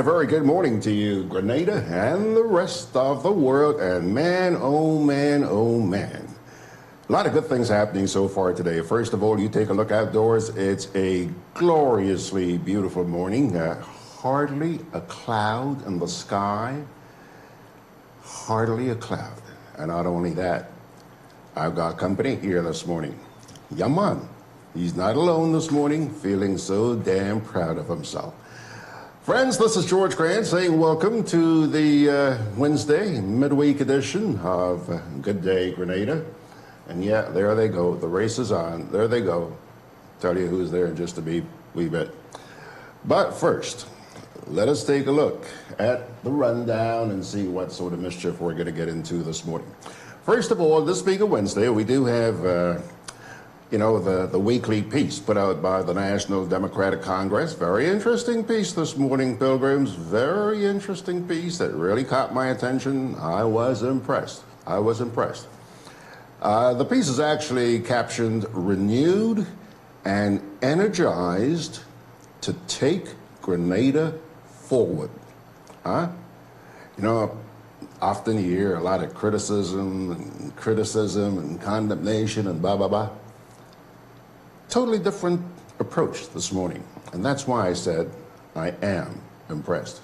very good morning to you, Grenada, and the rest of the world. And man, oh man, oh man. A lot of good things happening so far today. First of all, you take a look outdoors. It's a gloriously beautiful morning. Hardly a cloud in the sky. Hardly a cloud. And not only that, I've got company here this morning. Yaman. He's not alone this morning, feeling so damn proud of himself. Friends, this is George Grant saying welcome to the Wednesday midweek edition of Gudday Grenada. And yeah, there they go. The race is on. There they go. Tell you who's there in just a wee bit. But first, let us take a look at the rundown and see what sort of mischief we're going to get into this morning. First of all, this being a Wednesday, we do have, the weekly piece put out by the National Democratic Congress. Very interesting piece this morning, Pilgrims. Very interesting piece that really caught my attention. I was impressed. The piece is actually captioned, "Renewed and Energized to Take Grenada Forward." Often you hear a lot of criticism and condemnation and blah, blah, blah. Totally different approach this morning. And that's why I said I am impressed.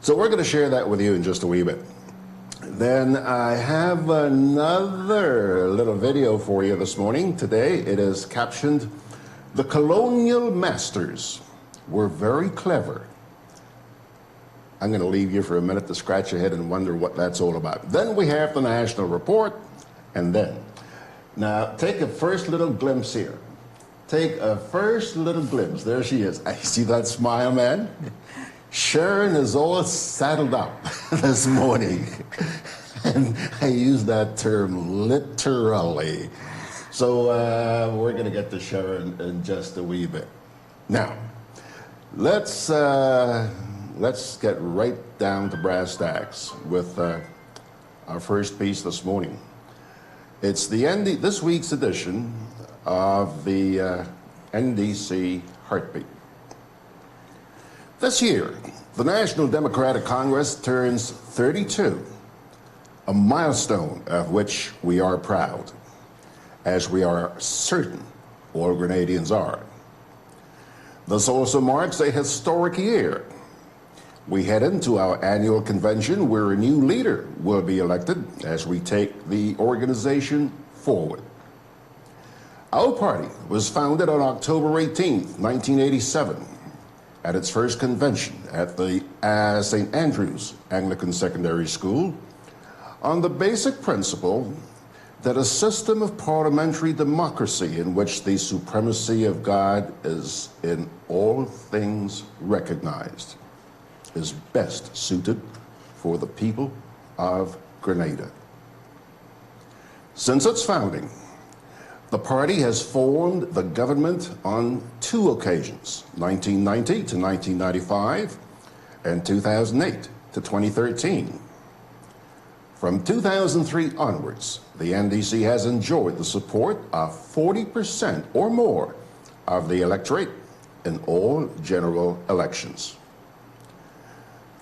So we're going to share that with you in just a wee bit. Then I have another little video for you this morning. Today it is captioned, "The Colonial Masters Were Very Clever." I'm going to leave you for a minute to scratch your head and wonder what that's all about. Then we have the national report, and then. Now, take a first little glimpse here. Take a first little glimpse. There she is. I see that smile, man. Sherron is all saddled up this morning. And I use that term literally. So we're going to get to Sherron in just a wee bit. Now, let's get right down to brass tacks with our first piece this morning. It's this week's edition of the NDC Heartbeat. This year, the National Democratic Congress turns 32, a milestone of which we are proud, as we are certain all Grenadians are. This also marks a historic year. We head into our annual convention where a new leader will be elected as we take the organization forward. Our party was founded on October 18th, 1987, at its first convention at the St. Andrew's Anglican Secondary School on the basic principle that a system of parliamentary democracy in which the supremacy of God is in all things recognized is best suited for the people of Grenada. Since its founding, the party has formed the government on two occasions, 1990 to 1995 and 2008 to 2013. From 2003 onwards, the NDC has enjoyed the support of 40% or more of the electorate in all general elections.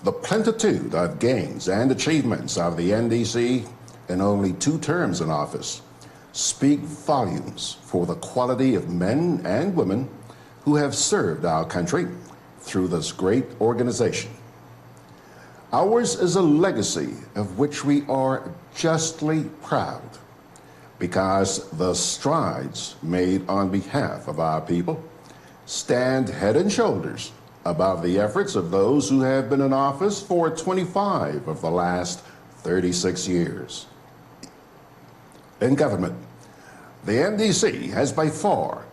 The plentitude of gains and achievements of the NDC in only 2 terms in office speak volumes for the quality of men and women who have served our country through this great organization. Ours is a legacy of which we are justly proud because the strides made on behalf of our people stand head and shoulders above the efforts of those who have been in office for 25 of the last 36 years. In government, the NDC has by far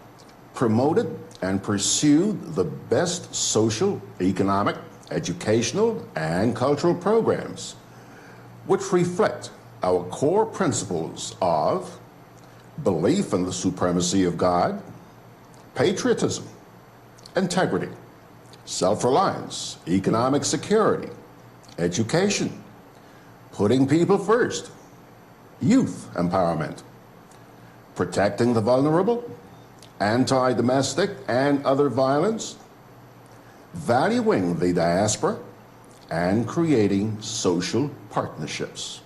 promoted and pursued the best social, economic, educational, and cultural programs, which reflect our core principles of belief in the supremacy of God, patriotism, integrity, self-reliance, economic security, education, putting people first, youth empowerment, protecting the vulnerable, anti-domestic and other violence, valuing the diaspora, and creating social partnerships.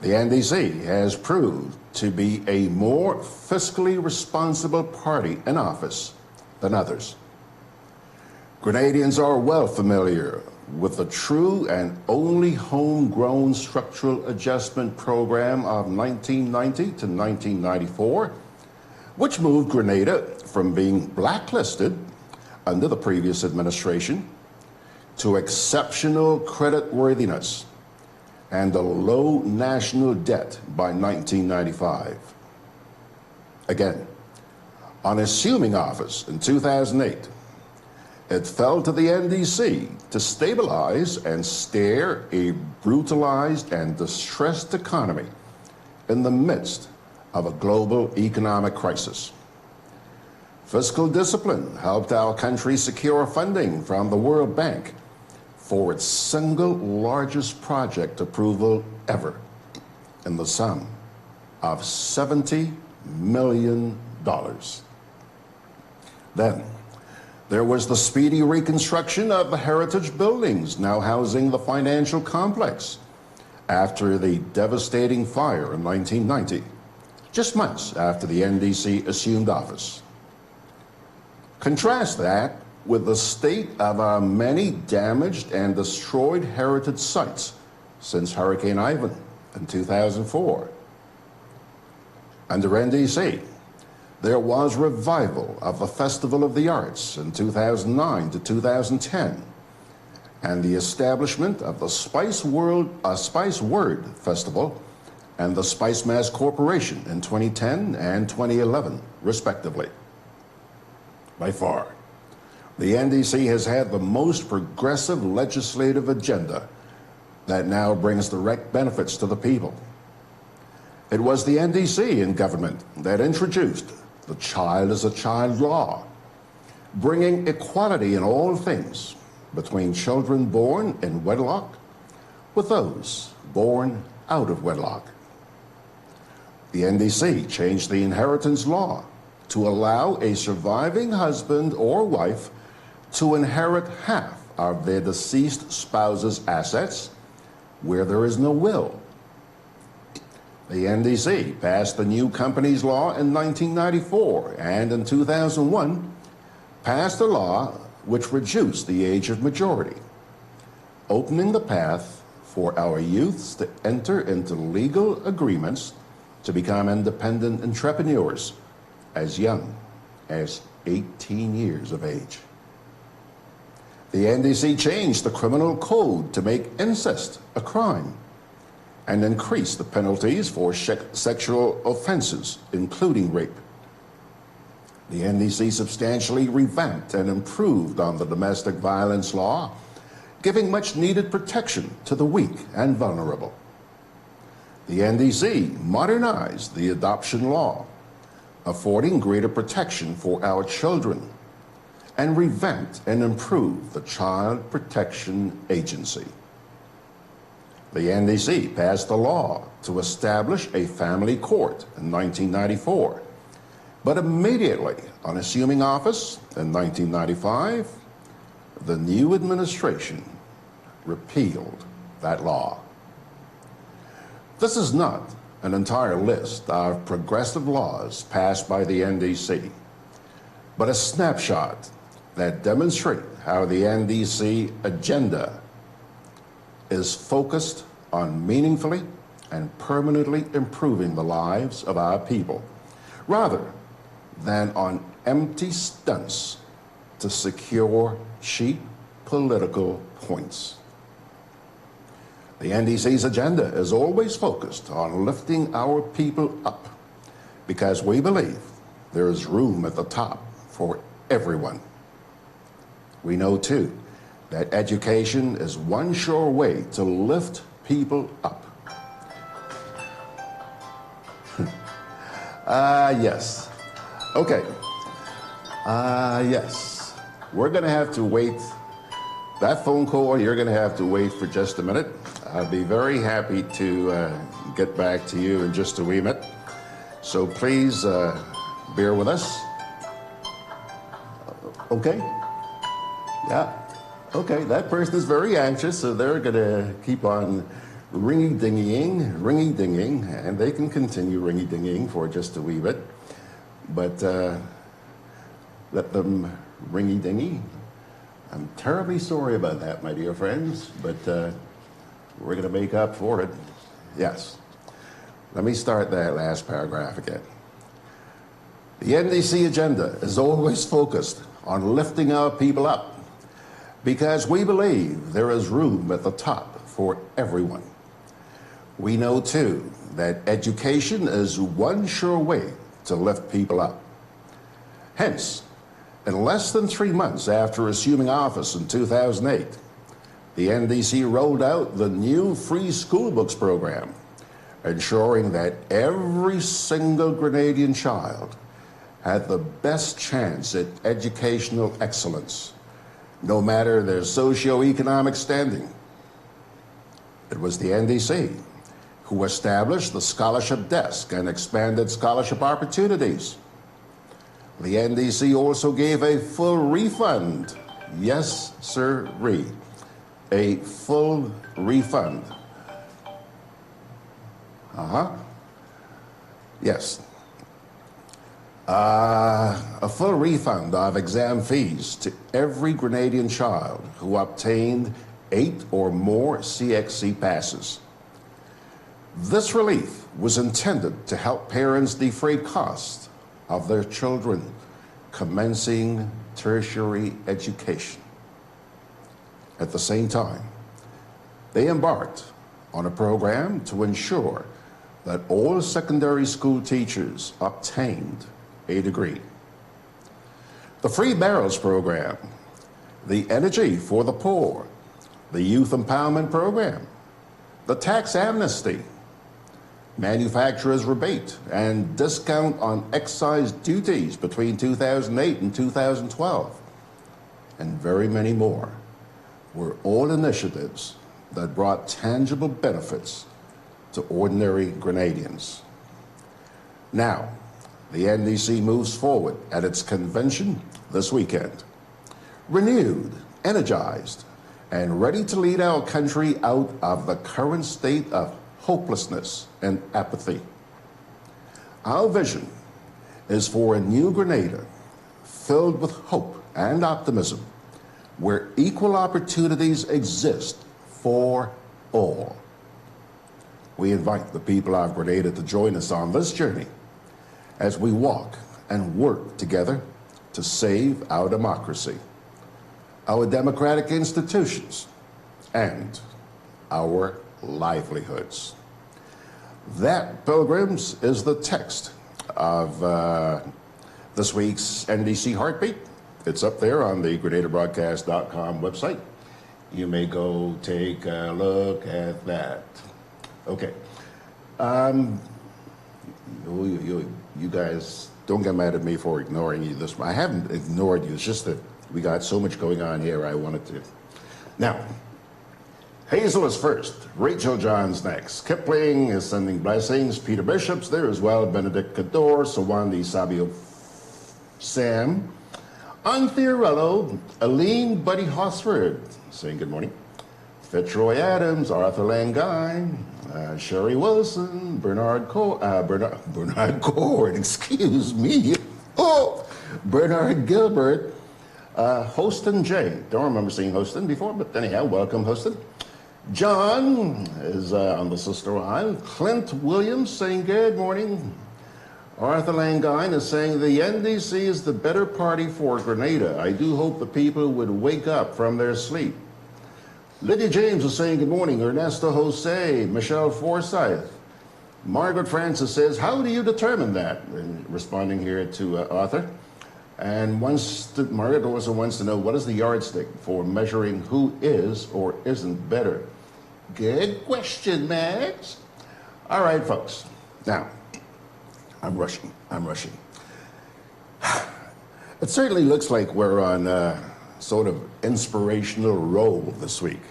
The NDC has proved to be a more fiscally responsible party in office than others. Grenadians are well familiar with the true and only homegrown structural adjustment program of 1990 to 1994, which moved Grenada from being blacklisted under the previous administration to exceptional creditworthiness and a low national debt by 1995. Again, on assuming office in 2008, it fell to the NDC to stabilize and steer a brutalized and distressed economy in the midst of a global economic crisis. Fiscal discipline helped our country secure funding from the World Bank for its single largest project approval ever, in the sum of $70 million. Then, there was the speedy reconstruction of the heritage buildings now housing the financial complex after the devastating fire in 1990, just months after the NDC assumed office. Contrast that with the state of our many damaged and destroyed heritage sites since Hurricane Ivan in 2004. Under NDC, there was revival of the Festival of the Arts in 2009 to 2010, and the establishment of the Spice Word Festival and the Spice Mass Corporation in 2010 and 2011, respectively. By far, the NDC has had the most progressive legislative agenda that now brings direct benefits to the people. It was the NDC in government that introduced the Child is a Child law, bringing equality in all things between children born in wedlock with those born out of wedlock. The NDC changed the inheritance law to allow a surviving husband or wife to inherit half of their deceased spouse's assets where there is no will. The NDC passed the New Companies Law in 1994 and in 2001 passed a law which reduced the age of majority, opening the path for our youths to enter into legal agreements to become independent entrepreneurs as young as 18 years of age. The NDC changed the criminal code to make incest a crime and increased the penalties for sexual offenses, including rape. The NDC substantially revamped and improved on the domestic violence law, giving much needed protection to the weak and vulnerable. The NDC modernized the adoption law, affording greater protection for our children, and revamped and improved the Child Protection Agency. The NDC passed a law to establish a family court in 1994, but immediately on assuming office in 1995, the new administration repealed that law. This is not an entire list of progressive laws passed by the NDC, but a snapshot that demonstrate how the NDC agenda is focused on meaningfully and permanently improving the lives of our people, rather than on empty stunts to secure cheap political points. The NDC's agenda is always focused on lifting our people up because we believe there is room at the top for everyone. We know, too, that education is one sure way to lift people up. Yes. Okay. Yes. We're going to have to wait. That phone call, you're going to have to wait for just a minute. I'll be very happy to get back to you in just a wee minute. So please bear with us. Okay? Yeah. Okay, that person is very anxious, so they're going to keep on ringy-dinging, and they can continue ringy-dinging for just a wee bit. But let them ringy-dingy. I'm terribly sorry about that, my dear friends, but we're going to make up for it. Yes. Let me start that last paragraph again. The NDC agenda is always focused on lifting our people up because we believe there is room at the top for everyone. We know, too, that education is one sure way to lift people up. Hence, in less than 3 months after assuming office in 2008, the NDC rolled out the new free school books program, ensuring that every single Grenadian child had the best chance at educational excellence, no matter their socioeconomic standing. It was the NDC who established the scholarship desk and expanded scholarship opportunities. The NDC also gave a full refund. Yes, sirree. A full refund. Yes. A full refund of exam fees to every Grenadian child who obtained 8 or more CXC passes. This relief was intended to help parents defray costs of their children commencing tertiary education. At the same time, they embarked on a program to ensure that all secondary school teachers obtained a degree. The Free Barrels Program, the Energy for the Poor, the Youth Empowerment Program, the Tax Amnesty, manufacturer's rebate and discount on excise duties between 2008 and 2012, and very many more were all initiatives that brought tangible benefits to ordinary Grenadians. Now, the NDC moves forward at its convention this weekend, renewed, energized, and ready to lead our country out of the current state of hopelessness and apathy. Our vision is for a new Grenada filled with hope and optimism, where equal opportunities exist for all. We invite the people of Grenada to join us on this journey as we walk and work together to save our democracy, our democratic institutions, and our livelihoods. That, pilgrims, is the text of this week's NDC Heartbeat. It's up there on the GrenadaBroadcast.com website. You may go take a look at that. Okay. You guys don't get mad at me for ignoring you this. I haven't ignored you. It's just that we got so much going on here. I wanted to. Now, Hazel is first. Rachel John's next. Kipling is sending blessings. Peter Bishop's there as well. Benedict Cador, Sawandi Sabio Sam. Anthirello, Aline Buddy Hosford saying good morning. Fitzroy Adams, Arthur Langine, Sherry Wilson, Bernard Cord, excuse me. Oh, Bernard Gilbert, Hostin J. Don't remember seeing Hostin before, but anyhow, welcome Hostin. John is on the sister line. Clint Williams saying good morning. Arthur Langine is saying the NDC is the better party for Grenada. I do hope the people would wake up from their sleep. Lydia James is saying good morning. Ernesto Jose, Michelle Forsyth. Margaret Francis says, how do you determine that? And responding here to Arthur. And Margaret also wants to know, what is the yardstick for measuring who is or isn't better? Good question, Max. All right, folks. Now, I'm rushing. It certainly looks like we're on a sort of inspirational roll this week.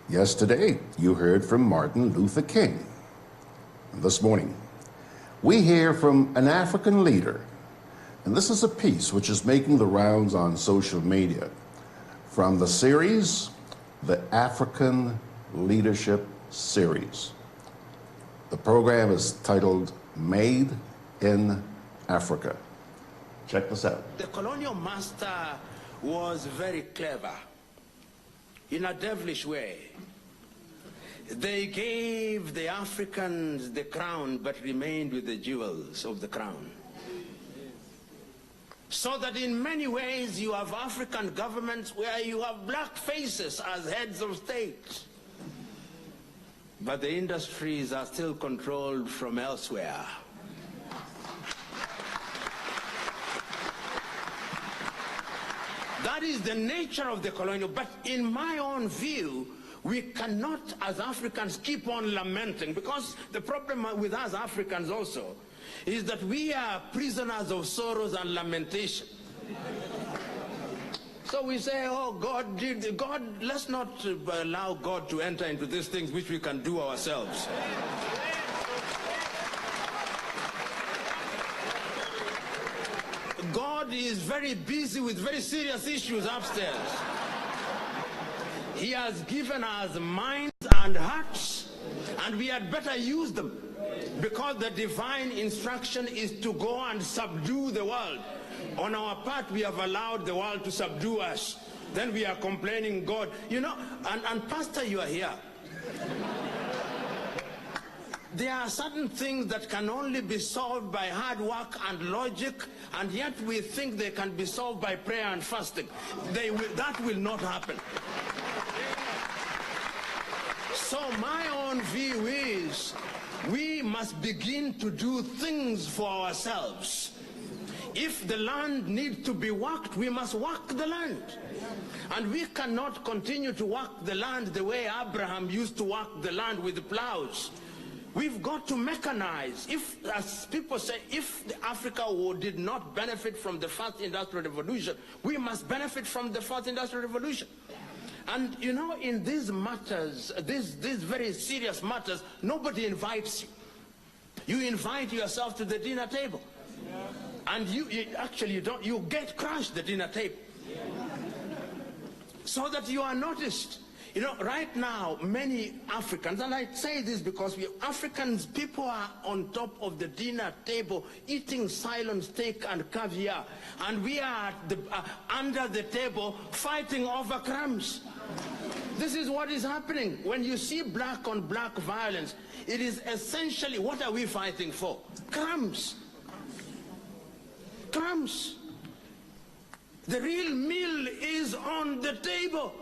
Yesterday, you heard from Martin Luther King. This morning, we hear from an African leader, and this is a piece which is making the rounds on social media. from the series, the African Leadership Series. The program is titled Made in Africa. Check this out. The colonial master was very clever in a devilish way. They gave the Africans the crown but remained with the jewels of the crown. So that in many ways you have African governments where you have black faces as heads of state. But the industries are still controlled from elsewhere. That is the nature of the colonial. But in my own view, we cannot, as Africans, keep on lamenting, because the problem with us Africans also is that we are prisoners of sorrows and lamentation. So we say, oh, God, let's not allow God to enter into these things which we can do ourselves. God is very busy with very serious issues upstairs. He has given us minds and hearts, and we had better use them, because the divine instruction is to go and subdue the world. On our part, we have allowed the world to subdue us. Then we are complaining, God, you know, and Pastor, you are here. There are certain things that can only be solved by hard work and logic, and yet we think they can be solved by prayer and fasting. That will not happen. So my own view is we must begin to do things for ourselves. If the land needs to be worked, we must work the land. And we cannot continue to work the land the way Abraham used to work the land with the plows. We've got to mechanize. If, as people say, if Africa did not benefit from the first industrial revolution, we must benefit from the first industrial revolution. And you know, in these matters, these very serious matters, nobody invites you. You invite yourself to the dinner table. And you get crushed the dinner table. So that you are noticed. You know, right now, many Africans, and I say this because Africans, people are on top of the dinner table eating Ceylon steak and caviar. And we are under the table fighting over crumbs. This is what is happening. When you see black on black violence, it is essentially, what are we fighting for? Crumbs. Crumbs. The real meal is on the table.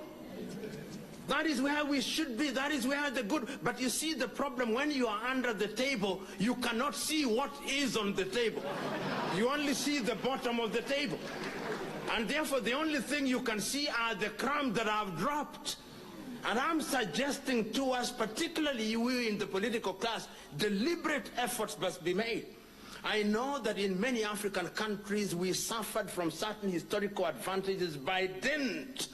That is where we should be. That is where the good. But you see the problem, when you are under the table, you cannot see what is on the table. You only see the bottom of the table. And therefore, the only thing you can see are the crumbs that have dropped. And I'm suggesting to us, particularly we in the political class, deliberate efforts must be made. I know that in many African countries, we suffered from certain historical advantages by dint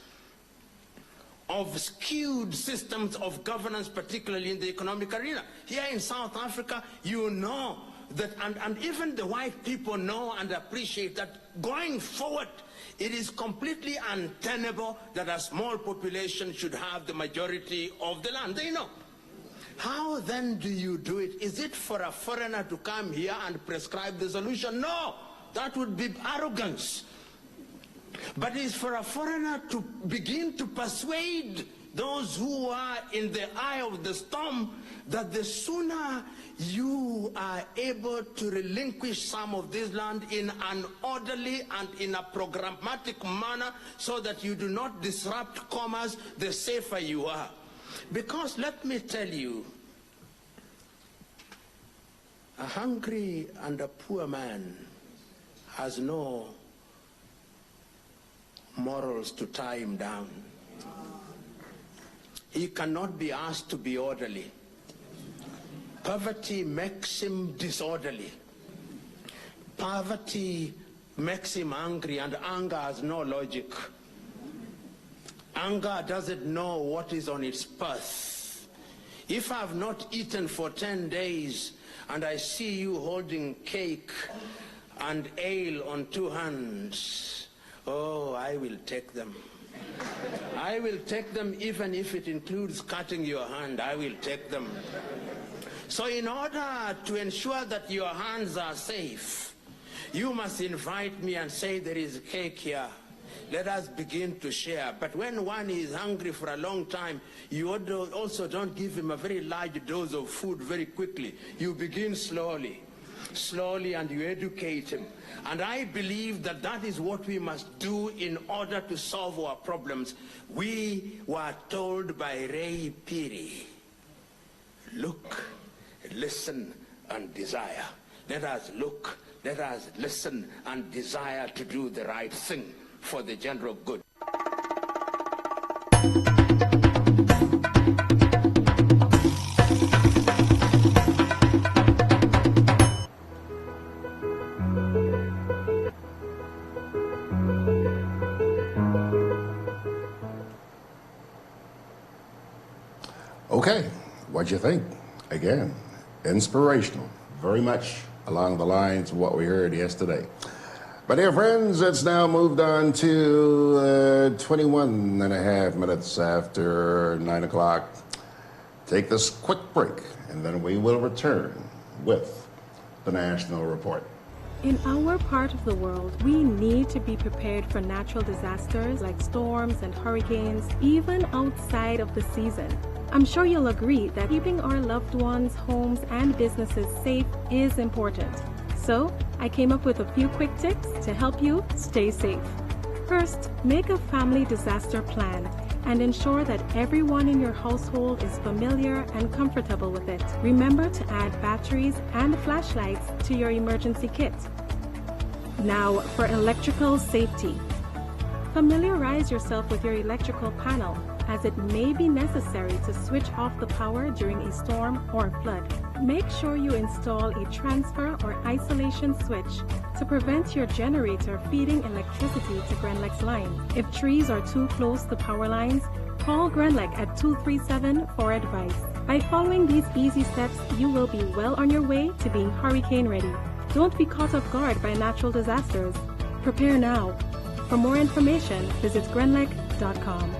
of skewed systems of governance, particularly in the economic arena. Here in South Africa, you know that, and even the white people know and appreciate that going forward, it is completely untenable that a small population should have the majority of the land. They know. How then do you do it? Is it for a foreigner to come here and prescribe the solution? No, that would be arrogance. But it's for a foreigner to begin to persuade those who are in the eye of the storm that the sooner you are able to relinquish some of this land in an orderly and in a programmatic manner so that you do not disrupt commerce, the safer you are. Because let me tell you, a hungry and a poor man has no morals to tie him down. He cannot be asked to be orderly. Poverty makes him disorderly. Poverty makes him angry, and anger has no logic. Anger doesn't know what is on its path. If I've not eaten for 10 days and I see you holding cake and ale on 2 hands, oh, I will take them. I will take them even if it includes cutting your hand. I will take them. So in order to ensure that your hands are safe, you must invite me and say, there is cake here. Let us begin to share. But when one is hungry for a long time, you also don't give him a very large dose of food very quickly. You begin slowly, and you educate him. And I believe that that is what we must do in order to solve our problems. We were told by Ray Piri, look, listen, and desire. Let us look, let us listen, and desire to do the right thing for the general good. Okay, what'd you think? Again, inspirational, very much along the lines of what we heard yesterday. My dear friends, it's now moved on to 21 and a half minutes after 9 o'clock. Take this quick break, and then we will return with the National Report. In our part of the world, we need to be prepared for natural disasters like storms and hurricanes, even outside of the season. I'm sure you'll agree that keeping our loved ones, homes, and businesses safe is important. So, I came up with a few quick tips to help you stay safe. First, make a family disaster plan and ensure that everyone in your household is familiar and comfortable with it. Remember to add batteries and flashlights to your emergency kit. Now, for electrical safety. Familiarize yourself with your electrical panel, as it may be necessary to switch off the power during a storm or flood. Make sure you install a transfer or isolation switch to prevent your generator feeding electricity to Grenlec's line. If trees are too close to power lines, call Grenlec at 237 for advice. By following these easy steps, you will be well on your way to being hurricane ready. Don't be caught off guard by natural disasters. Prepare now. For more information, visit grenlec.com.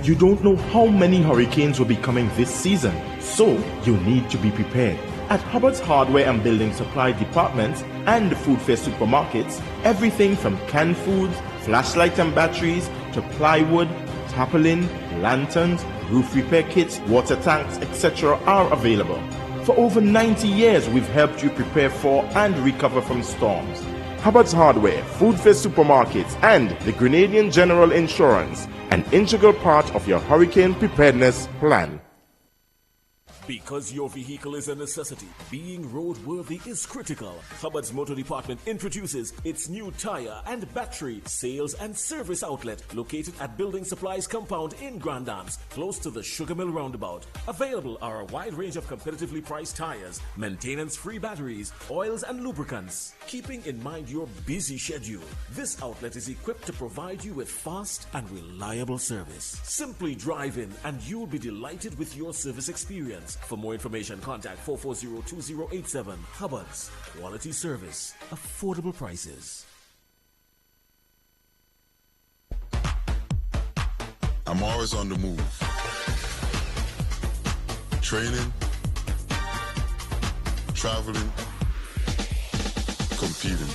You don't know how many hurricanes will be coming this season, so you need to be prepared. At Hubbard's Hardware and Building Supply Departments and Food Fair Supermarkets, everything from canned foods, flashlights and batteries, to plywood, tarpaulin, lanterns, roof repair kits, water tanks, etc. are available. For over 90 years, we've helped you prepare for and recover from storms. Hubbard's Hardware, Food Fair Supermarkets, and the Grenadian General Insurance, an integral part of your hurricane preparedness plan. Because your vehicle is a necessity, being roadworthy is critical. Hubbard's Motor Department introduces its new tire and battery sales and service outlet located at Building Supplies Compound in Grand Dams, close to the Sugar Mill Roundabout. Available are a wide range of competitively priced tires, maintenance-free batteries, oils and lubricants. Keeping in mind your busy schedule, this outlet is equipped to provide you with fast and reliable service. Simply drive in and you'll be delighted with your service experience. For more information, contact 440-2087. Hubbard's. Quality service. Affordable prices. I'm always on the move. Training, traveling, competing.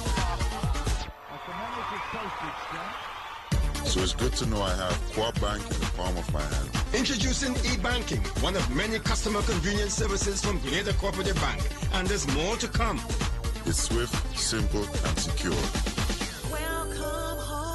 So it's good to know I have Co-op Bank in the palm of my hand. Introducing e-banking, one of many customer convenience services from Grenada Cooperative Bank. And there's more to come. It's swift, simple, and secure. Welcome home.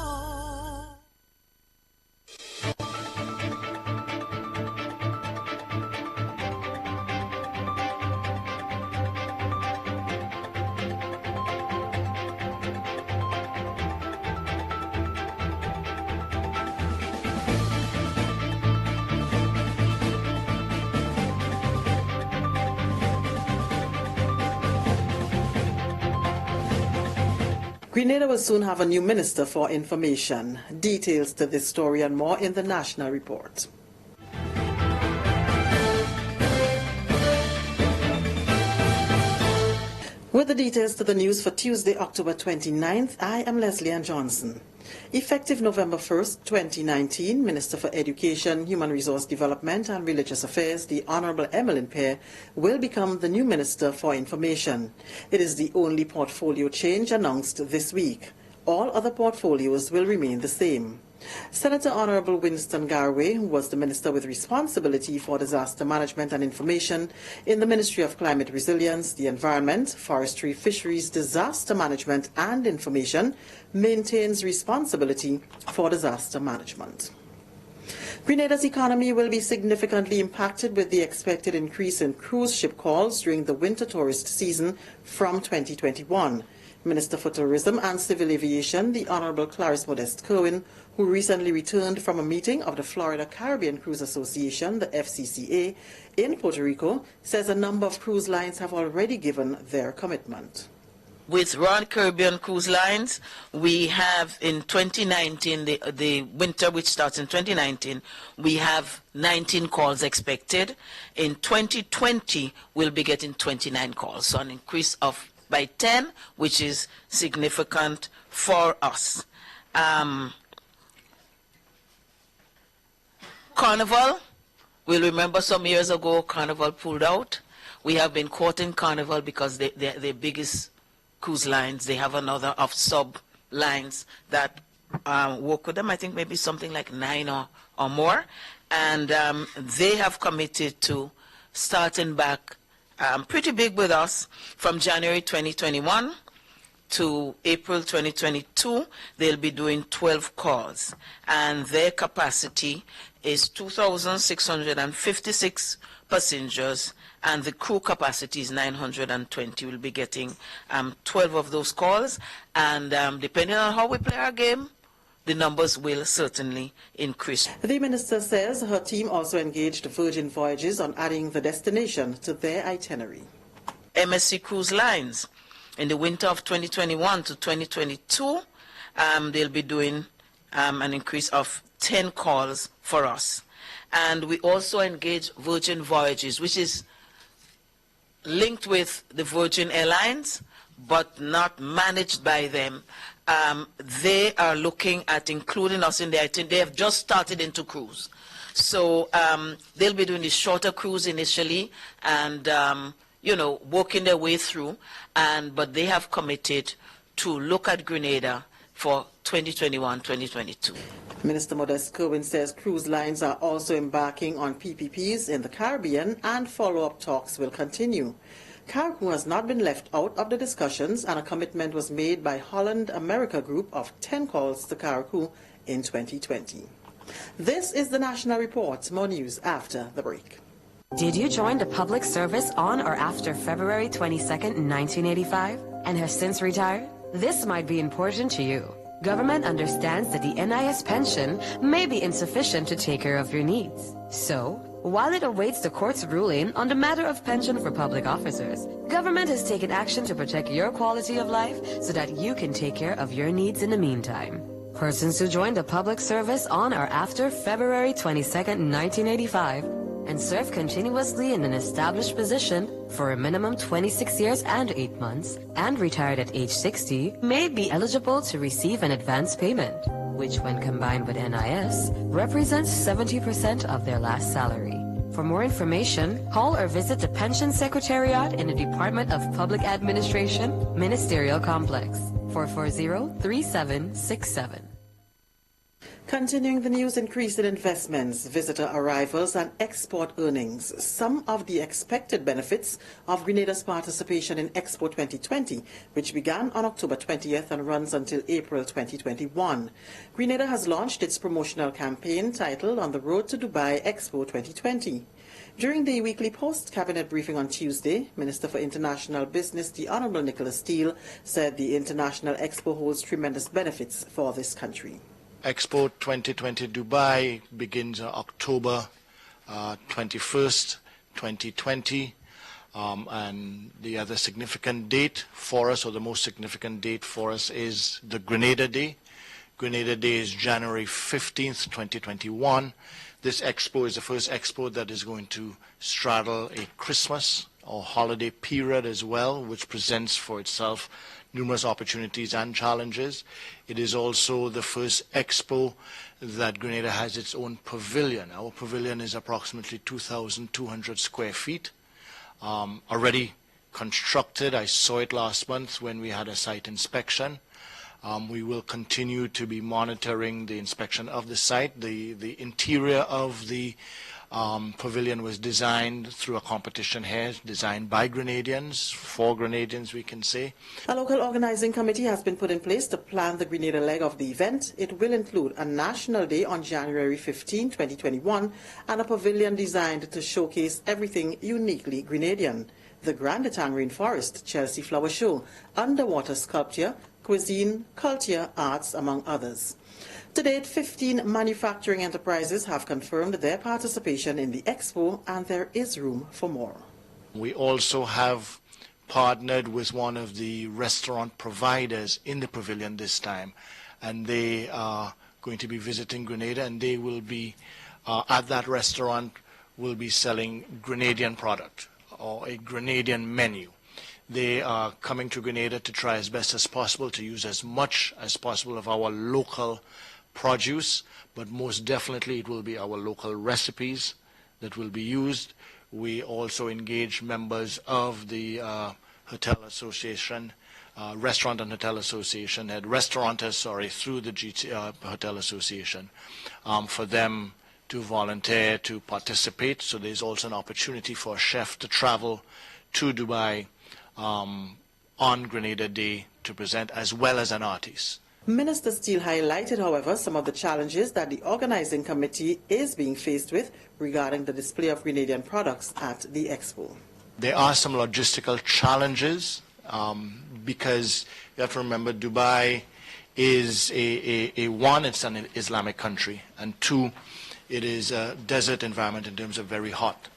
Grenada will soon have a new Minister for Information. Details to this story and more in the National Report. With the details to the news for Tuesday, October 29th, I am Leslie Ann Johnson. Effective November 1st, 2019, Minister for Education, Human Resource Development and Religious Affairs, the Honorable Emmeline Pear, will become the new Minister for Information. It is the only portfolio change announced this week. All other portfolios will remain the same. Senator Honorable Winston Garwe, who was the Minister with responsibility for disaster management and information in the Ministry of Climate Resilience, the Environment, Forestry, Fisheries, Disaster Management and Information, maintains responsibility for disaster management. Grenada's economy will be significantly impacted with the expected increase in cruise ship calls during the winter tourist season from 2021. Minister for Tourism and Civil Aviation, the Honorable Clarice Modeste Kerwin, who recently returned from a meeting of the Florida Caribbean Cruise Association, the FCCA, in Puerto Rico, says a number of cruise lines have already given their commitment. With Royal Caribbean Cruise Lines, we have in 2019, the winter which starts in 2019, we have 19 calls expected. In 2020, we'll be getting 29 calls, so an increase of by 10, which is significant for us. Carnival, we'll remember some years ago, Carnival pulled out. We have been caught in Carnival because they're the biggest cruise lines. They have another of sub lines that work with them. I think maybe something like 9 or more. And they have committed to starting back pretty big with us from January 2021 to April 2022. They'll be doing 12 calls, and their capacity is 2,656 passengers, and the crew capacity is 920. We'll be getting 12 of those calls, and depending on how we play our game, the numbers will certainly increase. The minister says her team also engaged Virgin Voyages on adding the destination to their itinerary. MSC Cruise Lines, in the winter of 2021 to 2022, they'll be doing an increase of 10 calls for us. And we also engage Virgin Voyages, which is linked with the Virgin Airlines, but not managed by them. They are looking at including us in their itinerary. They have just started into cruise. So they'll be doing the shorter cruise initially and, you know, working their way through. But they have committed to look at Grenada for 2021-2022. Minister Modeste Kerwin says cruise lines are also embarking on PPPs in the Caribbean and follow-up talks will continue. Caribou has not been left out of the discussions, and a commitment was made by Holland America Group of 10 calls to Caribou in 2020. This is the National Report. More news after the break. Did you join the public service on or after February 22nd, 1985 and have since retired? This might be important to you. Government understands that the NIS pension may be insufficient to take care of your needs. So, while it awaits the court's ruling on the matter of pension for public officers, government has taken action to protect your quality of life so that you can take care of your needs in the meantime. Persons who joined the public service on or after February 22nd, 1985 and serve continuously in an established position for a minimum 26 years and 8 months and retired at age 60 may be eligible to receive an advance payment, which when combined with NIS represents 70% of their last salary. For more information, call or visit the Pension Secretariat in the Department of Public Administration, Ministerial Complex, 440-3767. Continuing the news, increase in investments, visitor arrivals and export earnings. Some of the expected benefits of Grenada's participation in Expo 2020, which began on October 20th and runs until April 2021. Grenada has launched its promotional campaign titled On the Road to Dubai Expo 2020. During the weekly post-cabinet briefing on Tuesday, Minister for International Business, the Honorable Nicholas Steele, said the International Expo holds tremendous benefits for this country. Expo 2020 Dubai begins October 21st, 2020. And the other significant date for us, or the most significant date for us, is the Grenada Day. Grenada Day is January 15th, 2021. This expo is the first expo that is going to straddle a Christmas or holiday period as well, which presents for itself numerous opportunities and challenges. It is also the first expo that Grenada has its own pavilion. Our pavilion is approximately 2,200 square feet, already constructed. I saw it last month when we had a site inspection. We will continue to be monitoring the inspection of the site. The interior of the pavilion was designed through a competition here, designed by Grenadians, for Grenadians, we can say. A local organizing committee has been put in place to plan the Grenada leg of the event. It will include a national day on January 15, 2021, and a pavilion designed to showcase everything uniquely Grenadian. The Grand Etang Rainforest, Chelsea Flower Show, underwater sculpture, cuisine, culture, arts, among others. To date, 15 manufacturing enterprises have confirmed their participation in the expo, and there is room for more. We also have partnered with one of the restaurant providers in the pavilion this time, and they are going to be visiting Grenada, and they will be, at that restaurant, will be selling Grenadian product or a Grenadian menu. They are coming to Grenada to try as best as possible to use as much as possible of our local produce, but most definitely it will be our local recipes that will be used. We also engage members of the Hotel Association, Restaurant and Hotel Association, restaurateurs, through the Hotel Association, for them to volunteer to participate. So there's also an opportunity for a chef to travel to Dubai on Grenada Day to present, as well as an artist. Minister Steele highlighted, however, some of the challenges that the organizing committee is being faced with regarding the display of Grenadian products at the expo. There are some logistical challenges because you have to remember Dubai is one, it's an Islamic country, and two, it is a desert environment in terms of very hot.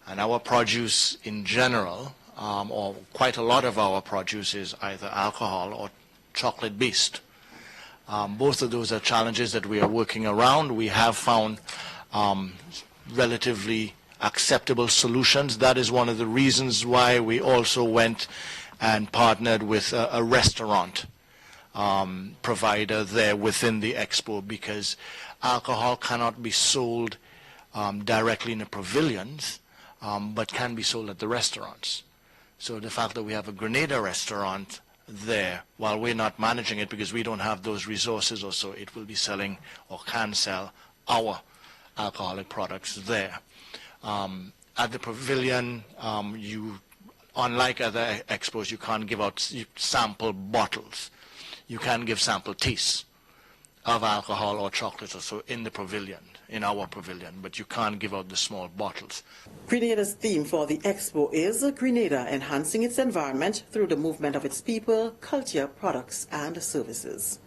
And our produce in general, or quite a lot of our produce, is either alcohol or chocolate based. Both of those are challenges that we are working around. We have found relatively acceptable solutions. That is one of the reasons why we also went and partnered with a restaurant provider there within the expo, because alcohol cannot be sold directly in the pavilions, but can be sold at the restaurants. So the fact that we have a Grenada restaurant there, while we're not managing it because we don't have those resources, or so, it will be selling or can sell our alcoholic products there. At the pavilion, unlike other expos, you can't give out sample bottles. You can give sample tastes of alcohol or chocolate or so in the pavilion, in our pavilion, but you can't give out the small bottles. Grenada's theme for the expo is Grenada enhancing its environment through the movement of its people, culture, products and services.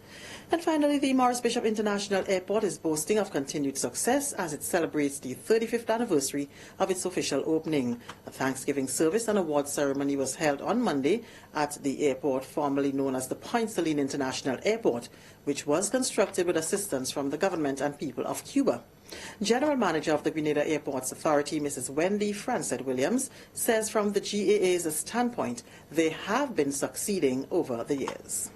And finally, the Morris Bishop International Airport is boasting of continued success as it celebrates the 35th anniversary of its official opening. A Thanksgiving service and award ceremony was held on Monday at the airport formerly known as the Point Saline International Airport, which was constructed with assistance from the government and people of Cuba. General Manager of the Grenada Airports Authority, Mrs. Wendy Frances Williams, says from the GAA's standpoint, they have been succeeding over the years.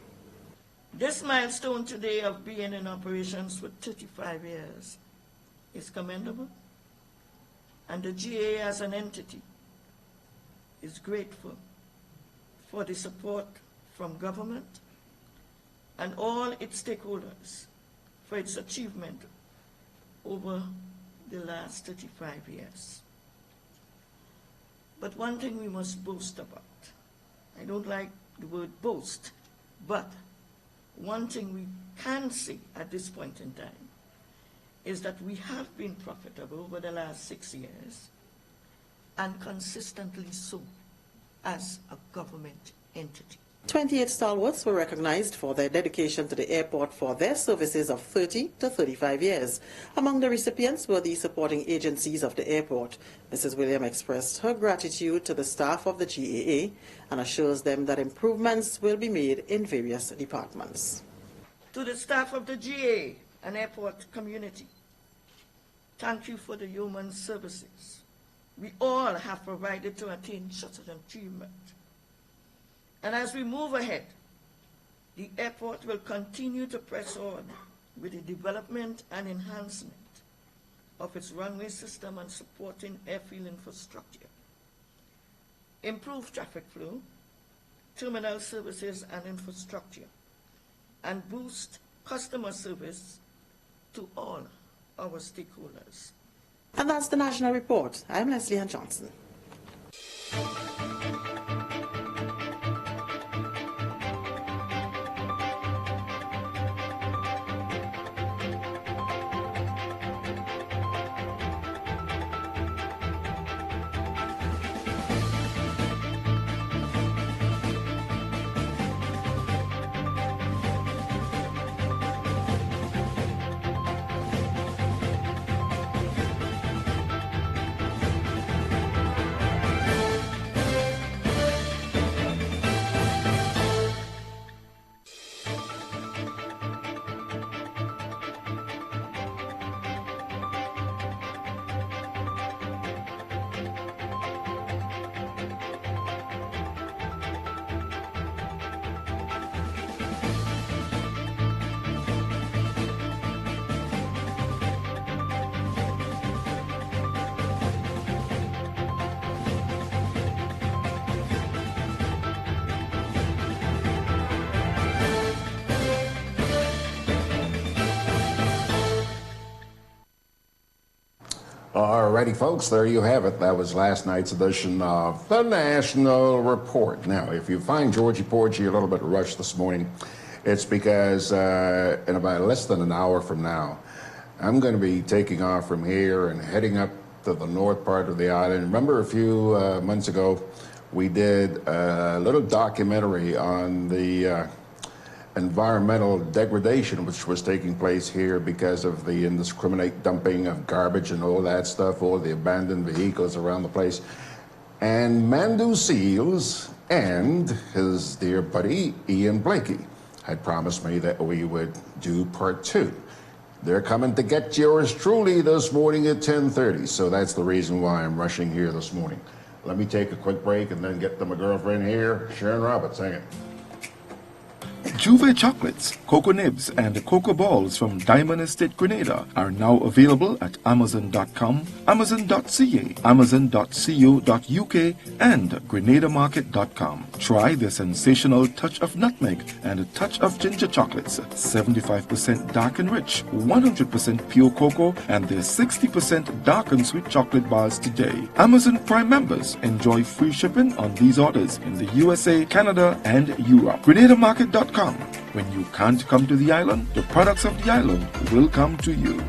This milestone today of being in operations for 35 years is commendable, and the GAA as an entity is grateful for the support from government and all its stakeholders for its achievement over the last 35 years. But one thing we must boast about, I don't like the word boast, but one thing we can say at this point in time is that we have been profitable over the last 6 years, and consistently so as a government entity. 28 stalwarts were recognized for their dedication to the airport for their services of 30 to 35 years. Among the recipients were the supporting agencies of the airport. Mrs. Williams expressed her gratitude to the staff of the GAA and assures them that improvements will be made in various departments. To the staff of the GA and airport community, thank you for the human services we all have provided to attain such an achievement. And as we move ahead, the airport will continue to press on with the development and enhancement of its runway system and supporting airfield infrastructure, improve traffic flow, terminal services and infrastructure, and boost customer service to all our stakeholders. And that's the National Report. I'm Leslie Ann Johnson. Alrighty, folks, there you have it. That was last night's edition of the National Report. Now, if you find Georgie Porgy a little bit rushed this morning, it's because in about less than an hour from now, I'm going to be taking off from here and heading up to the north part of the island. Remember a few months ago, we did a little documentary on the environmental degradation which was taking place here because of the indiscriminate dumping of garbage and all that stuff, all the abandoned vehicles around the place. And Mandu Seals and his dear buddy Ian Blakey had promised me that we would do part 2. They're coming to get yours truly this morning at 10:30, so that's the reason why I'm rushing here this morning. Let me take a quick break and then get to my girlfriend here, Sherron Roberts. Hang it. Juve chocolates, cocoa nibs, and cocoa balls from Diamond Estate Grenada are now available at Amazon.com, Amazon.ca, Amazon.co.uk, and GrenadaMarket.com. Try the sensational touch of nutmeg and a touch of ginger chocolates, 75% dark and rich, 100% pure cocoa, and their 60% dark and sweet chocolate bars today. Amazon Prime members enjoy free shipping on these orders in the USA, Canada, and Europe. GrenadaMarket.com. When you can't come to the island, the products of the island will come to you.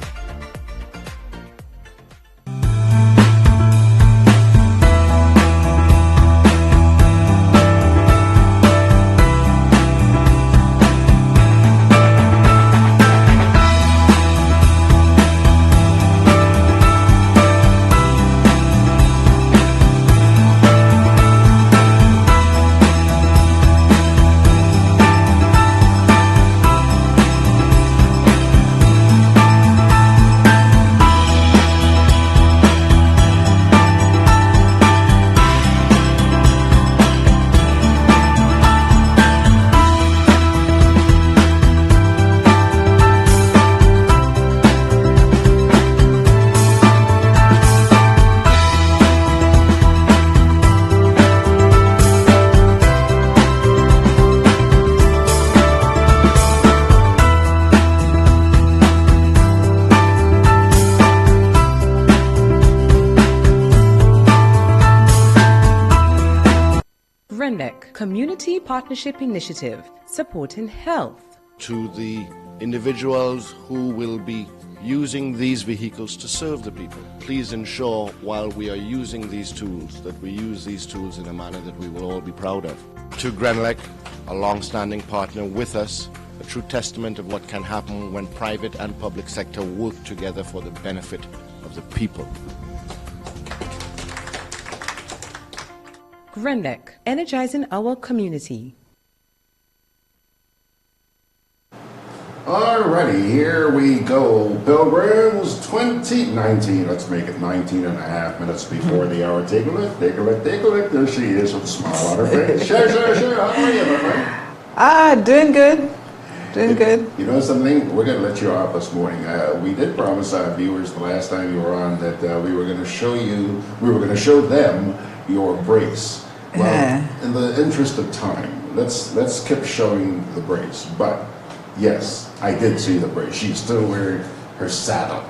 Community Partnership Initiative, supporting health. To the individuals who will be using these vehicles to serve the people, please ensure while we are using these tools that we use these tools in a manner that we will all be proud of. To Grenelec, a long-standing partner with us, a true testament of what can happen when private and public sector work together for the benefit of the people. GRENADA, energizing our community. Alrighty, here we go. Pilgrims, 2019. Let's make it 19 and a half minutes before the hour. Take a look, take a look, take a look. There she is with a smile on her face. Sure. How are you, my friend? Doing good. Doing good. You know something? We're going to let you off this morning. We did promise our viewers the last time you were on that we were going to show them your brace. Well, in the interest of time, let's keep showing the brace. But yes, I did see the brace. She's still wearing her saddle.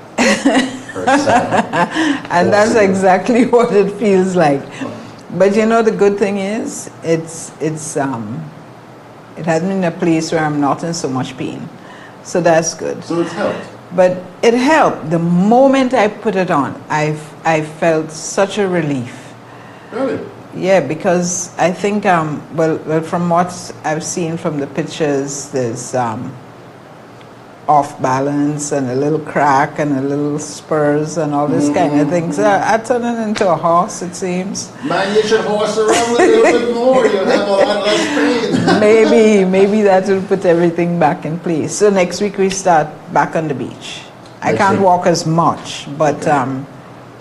And that's exactly what it feels like. But you know, the good thing is, it has been a place where I'm not in so much pain. So that's good. So it's helped. But it helped. The moment I put it on, I felt such a relief. Really? Yeah, because I think, well, from what I've seen from the pictures, there's off balance and a little crack and a little spurs and all this kind of things. I turn it into a horse, it seems. Man, you should horse around a little bit more. You'll have a lot less pain. maybe that will put everything back in place. So next week we start back on the beach. I can't walk as much, but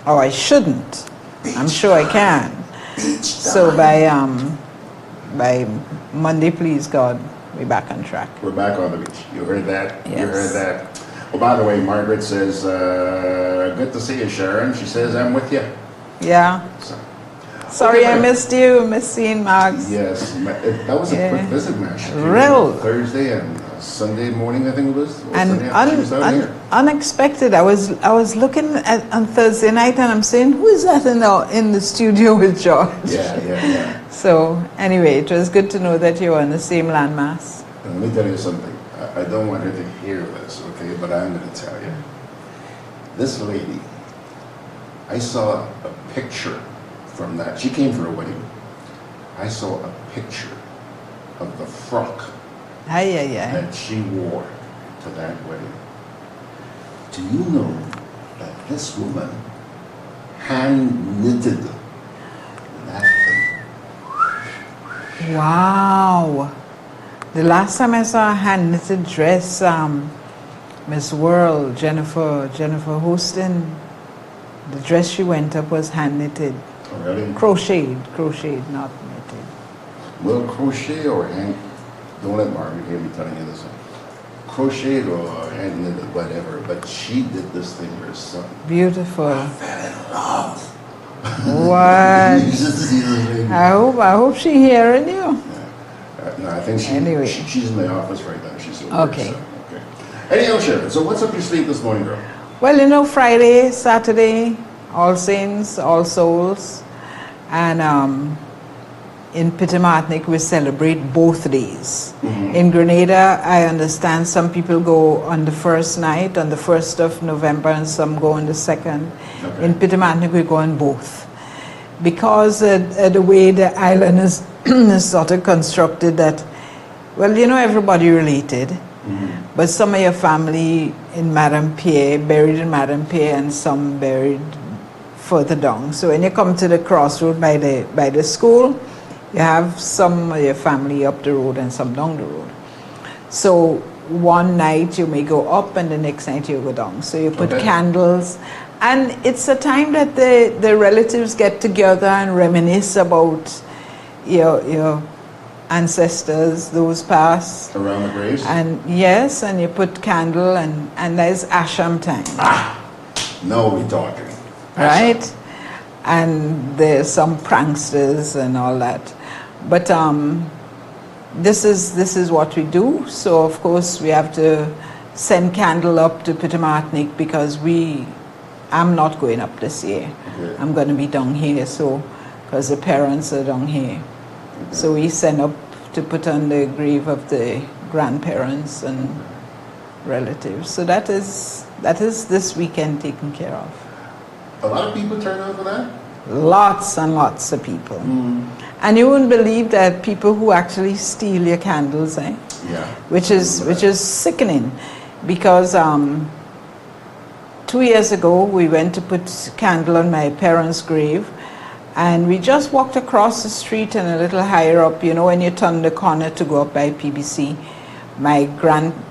or I shouldn't. I'm sure I can. So by Monday, please God, we're back on track. We're back on the beach. You heard that? Yes. You heard that? Well, by the way, Margaret says, good to see you, Sherron. She says, I'm with you. Yeah. So, sorry, I missed you. Missed seeing Max. Yes. That was a quick visit, man. Real. Thursday and Sunday morning, I think it was. And unexpected. I was looking at on Thursday night and I'm saying, who is that in the studio with George? Yeah. So anyway, it was good to know that you were in the same landmass. And let me tell you something. I don't want her to hear this, okay? But I'm going to tell you. This lady, I saw a picture from that. She came for a wedding. I saw a picture of the frock that she wore to that wedding. Do you know that this woman hand knitted that thing? Wow. The last time I saw a hand knitted dress, Miss World, Jennifer Houston, the dress she went up was hand knitted. Oh, really? Crocheted, not knitted. Well, crochet or hand, don't let Margaret hear me telling you this. Crocheted or hand knitted, whatever, but she did this thing herself. Beautiful. I fell in love. What? I hope she hearing you. No, I think she's in the office right now. She's okay. So, okay. Anyhow, Sherron, so what's up your sleeve this morning, girl? Well, you know, Friday, Saturday, All Saints, All Souls, and in Pittimartinic we celebrate both days. In Grenada, I understand some people go on the first night, on the 1st of November, and some go on the 2nd. Okay. In Pittimartinic we go on both. Because the way the island is sort of constructed that, well, you know, everybody related, but some of your family in Madame Pierre, buried in Madame Pierre, and some buried further down. So when you come to the crossroad by the school, you have some of your family up the road and some down the road. So one night you may go up and the next night you go down. So you put candles. And it's a time that the relatives get together and reminisce about your ancestors, those past. Around the graves? And yes, and you put candle and there's asham time. No, we're talking. Right? And there's some pranksters and all that. But this is what we do. So of course we have to send candle up to Pittimartinic because I'm not going up this year. Okay. I'm going to be down here, so because the parents are down here. Okay. So we send up to put on the grave of the grandparents and relatives. So that is this weekend taken care of. A lot of people turn out for that? Lots and lots of people. And you wouldn't believe that people who actually steal your candles, Yeah. which is sickening, because 2 years ago we went to put candle on my parents' grave, and we just walked across the street and a little higher up, you know, when you turn the corner to go up by PBC, my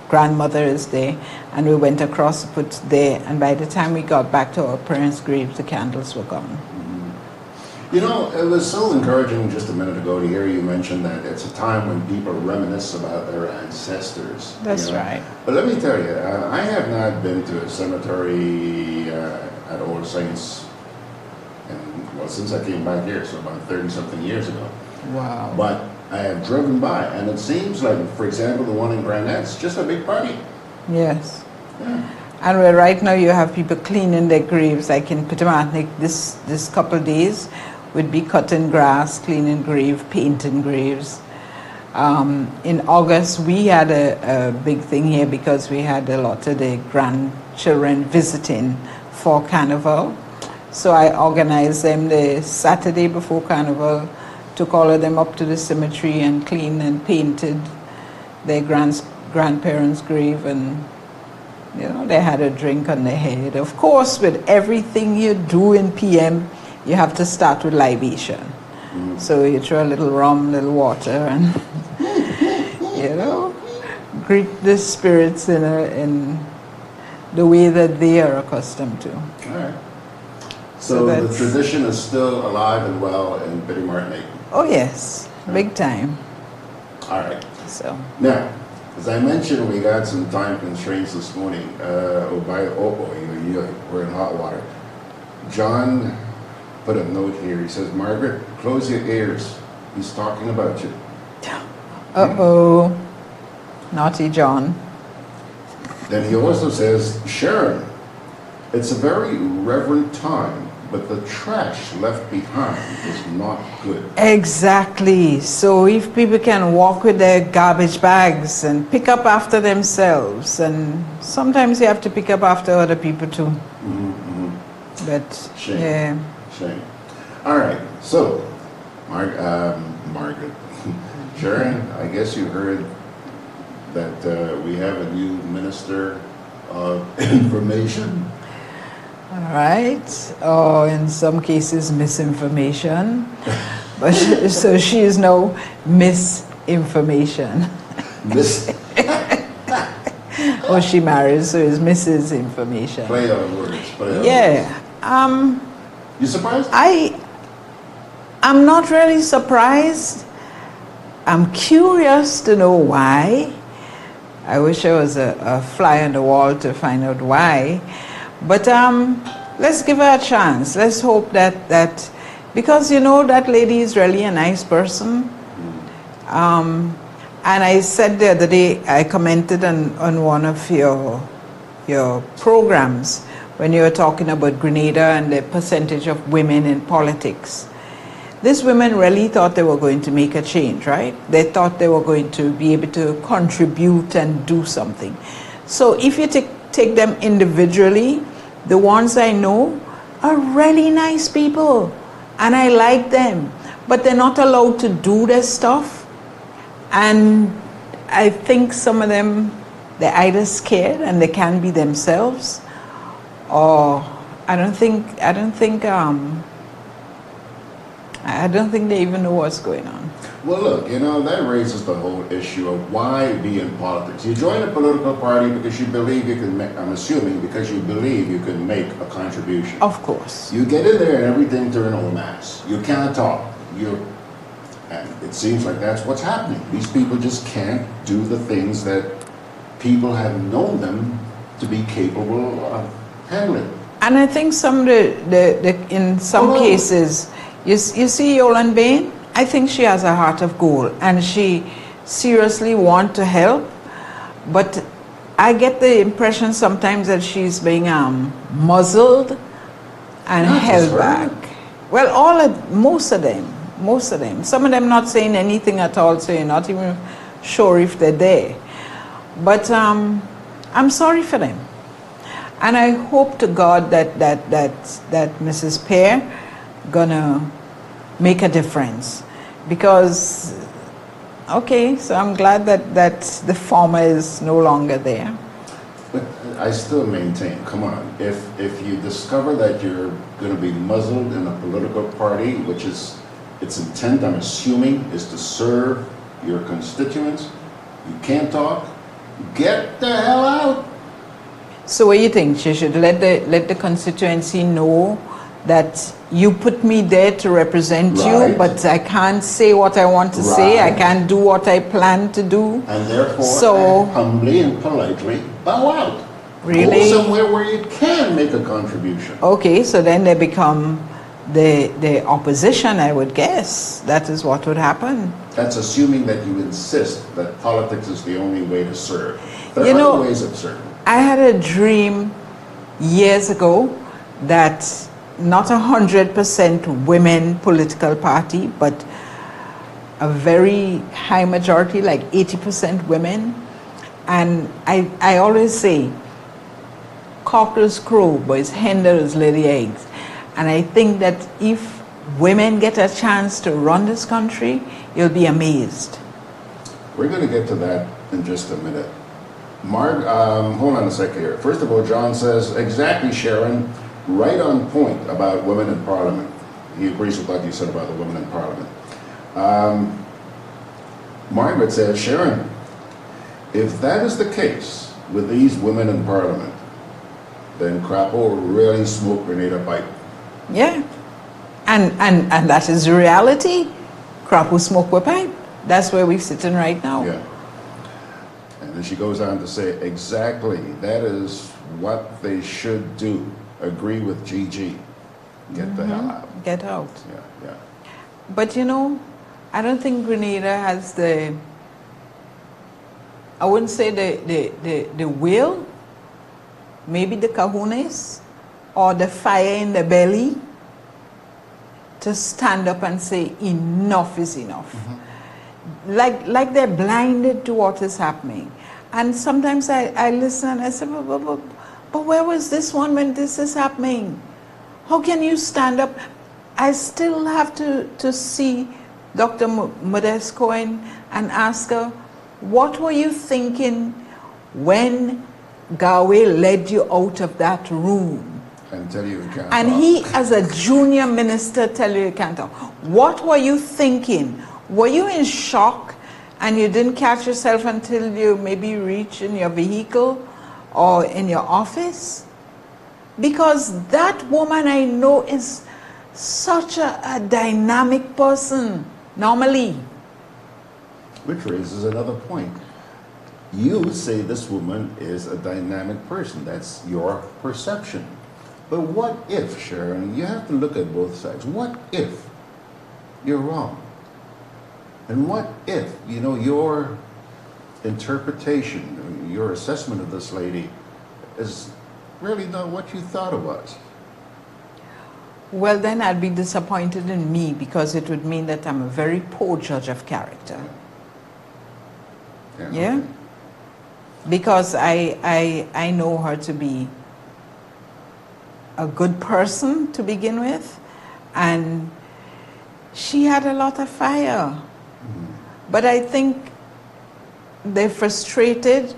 grandmother is there, and we went across to put there, and by the time we got back to our parents' graves, the candles were gone. You know, it was so encouraging just a minute ago to hear you mention that it's a time when people reminisce about their ancestors. That's you know? right. But let me tell you, I have not been to a cemetery at All Saints since I came back here, so about 30-something years ago. Wow. But I have driven by, and it seems like, for example, the one in Grenada, it's just a big party. Yes. Yeah. And right now you have people cleaning their graves, like in Pitamatnik, this couple of days would be cutting grass, cleaning grave, painting graves. In August we had a big thing here because we had a lot of the grandchildren visiting for Carnival. So I organized them the Saturday before Carnival, took all of them up to the cemetery and cleaned and painted their grandparents' grave, and you know, they had a drink on their head. Of course, with everything you do in PM, you have to start with libation. So you throw a little rum, little water, and you know, greet the spirits in the way that they are accustomed to. All right. So the tradition is still alive and well in Biddy Martinique. Oh yes, big time. All right. So now, as I mentioned, we got some time constraints this morning. We're in hot water. John put a note here. He says, Margaret, close your ears. He's talking about you. Uh-oh. Naughty John. Then he also says, Sherron, it's a very reverent time, but the trash left behind is not good. Exactly. So if people can walk with their garbage bags and pick up after themselves, and sometimes you have to pick up after other people too. But shame. Yeah. Shame. All right. So, Margaret, Sherron, I guess you heard that we have a new minister of information. All right. Or in some cases, misinformation. But so she is now misinformation. Miss. Or she marries, so it's Mrs. Information. Play on words. Play on Yeah. words. You surprised? I'm not really surprised. I'm curious to know why. I wish I was a fly on the wall to find out why. But let's give her a chance. Let's hope that because you know that lady is really a nice person. And I said the other day, I commented on one of your programs when you were talking about Grenada and the percentage of women in politics. These women really thought they were going to make a change, right? They thought they were going to be able to contribute and do something. So if you take them individually, the ones I know are really nice people, and I like them, but they're not allowed to do their stuff. And I think some of them, they're either scared and they can't be themselves, or I don't think they even know what's going on. Well, look, you know, that raises the whole issue of why be in politics. You join a political party because you believe you can make, I'm assuming, because you believe you can make a contribution. Of course. You get in there and everything turns au mass. You can't talk. And it seems like that's what's happening. These people just can't do the things that people have known them to be capable of handling. And I think some in some cases, you see Yolande Bain, I think she has a heart of gold and she seriously wants to help, but I get the impression sometimes that she's being muzzled and held back. Well, most of them. Some of them not saying anything at all, so you're not even sure if they're there. But I'm sorry for them. And I hope to God that Mrs. Pear gonna make a difference. Because, okay, so I'm glad that the former is no longer there. But I still maintain, come on, if you discover that you're going to be muzzled in a political party, which is its intent, I'm assuming, is to serve your constituents, you can't talk, get the hell out. So what do you think? She should let the constituency know that you put me there to represent you, but I can't say what I want to say. I can't do what I plan to do. And therefore, so humbly and politely bow out. Really? Go somewhere where you can make a contribution. Okay, so then they become the opposition, I would guess. That is what would happen. That's assuming that you insist that politics is the only way to serve. There are other ways of serving. I had a dream years ago that not 100% women political party, but a very high majority, like 80% women. And I always say, cockles crow, boys henders lay the eggs. And I think that if women get a chance to run this country, you'll be amazed. We're going to get to that in just a minute. Mark, hold on a second here. First of all, John says, exactly, Sherron, right on point about women in Parliament. He agrees with what you said about the women in Parliament. Margaret says, Sherron, if that is the case with these women in Parliament, then Crapo will really smoke Grenada pipe. Yeah, and that is the reality. Crapo smoke with pipe. That's where we're sitting right now. Yeah. And then she goes on to say, exactly, that is what they should do. Agree with Gigi. Get the hell out. Get out. Yeah, yeah. But you know, I don't think Grenada has the, I wouldn't say the will, maybe the cojones, or the fire in the belly to stand up and say enough is enough. Like they're blinded to what is happening. And sometimes I listen and I say, but where was this one when this is happening? How can you stand up? I still have to see Dr. Modeste Cohen and ask her, what were you thinking when Galway led you out of that room? And tell you can't And talk. he, as a junior minister, tell you can't talk. What were you thinking? Were you in shock and you didn't catch yourself until you maybe reach in your vehicle or in your office? Because that woman I know is such a dynamic person, normally. Which raises another point. You say this woman is a dynamic person. That's your perception. But what if, Sherron, you have to look at both sides. What if you're wrong? And what if, you know, your interpretation, your assessment of this lady is really not what you thought it was? Well, then I'd be disappointed in me because it would mean that I'm a very poor judge of character. Yeah? Because I know her to be a good person to begin with, and she had a lot of fire. But I think they're frustrated,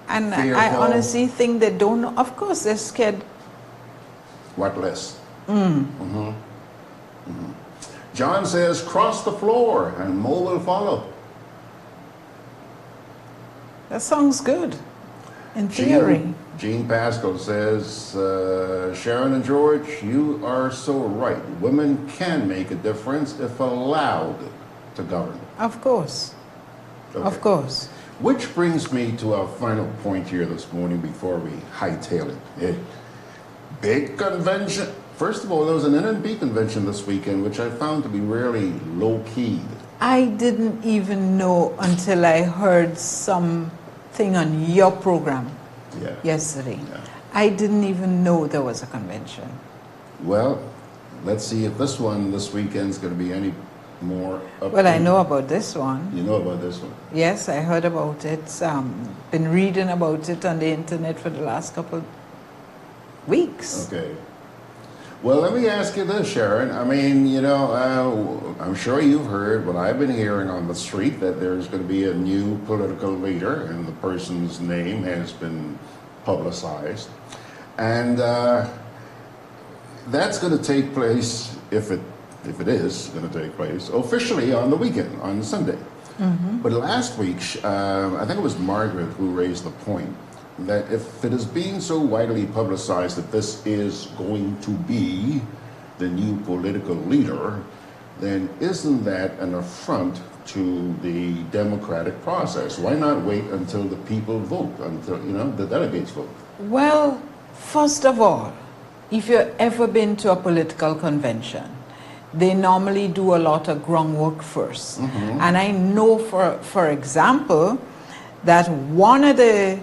and I honestly think they don't know. Of course, they're scared. What less? John says, cross the floor and Mo will follow. That sounds good, in theory. Jean Pascal says, Sherron and George, you are so right. Women can make a difference if allowed to govern. Of course. Okay. Of course. Which brings me to our final point here this morning before we hightail it. Big convention. First of all, there was an NNB convention this weekend, which I found to be really low-key. I didn't even know until I heard something on your program yesterday. I didn't even know there was a convention. Well, let's see if this one this weekend is going to be any more up. Well, I know about this one. You know about this one? Yes, I heard about it. Been reading about it on the internet for the last couple weeks. Okay. Well, let me ask you this, Sherron. I mean, you know, I'm sure you've heard what I've been hearing on the street, that there's going to be a new political leader, and the person's name has been publicized. And that's going to take place, if it is going to take place, officially on the weekend, on Sunday. But last week, I think it was Margaret who raised the point that if it is being so widely publicized that this is going to be the new political leader, then isn't that an affront to the democratic process? Why not wait until the people vote, until, you know, the delegates vote? Well, first of all, if you've ever been to a political convention, they normally do a lot of groundwork first. And I know, for example, that one of the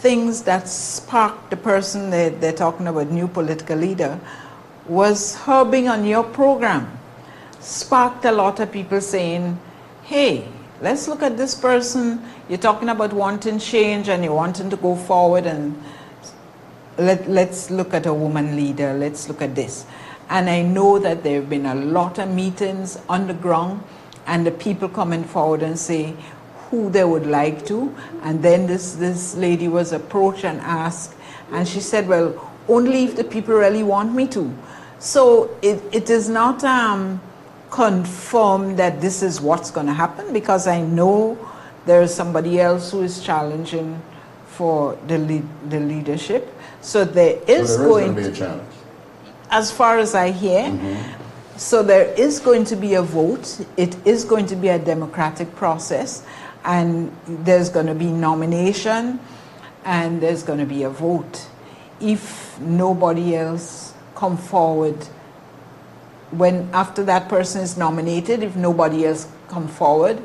things that sparked the person they're talking about, new political leader, was her being on your program. Sparked a lot of people saying, hey, let's look at this person. You're talking about wanting change and you're wanting to go forward, and let's look at a woman leader. Let's look at this. And I know that there have been a lot of meetings on the ground, and the people coming forward and say who they would like to. And then this lady was approached and asked, and she said, well, only if the people really want me to. So it is not confirmed that this is what's going to happen, because I know there is somebody else who is challenging for the leadership. So there is going to be a challenge, as far as I hear. So there is going to be a vote. It is going to be a democratic process, and there's going to be nomination, and there's going to be a vote. If nobody else come forward, when after that person is nominated, if nobody else come forward,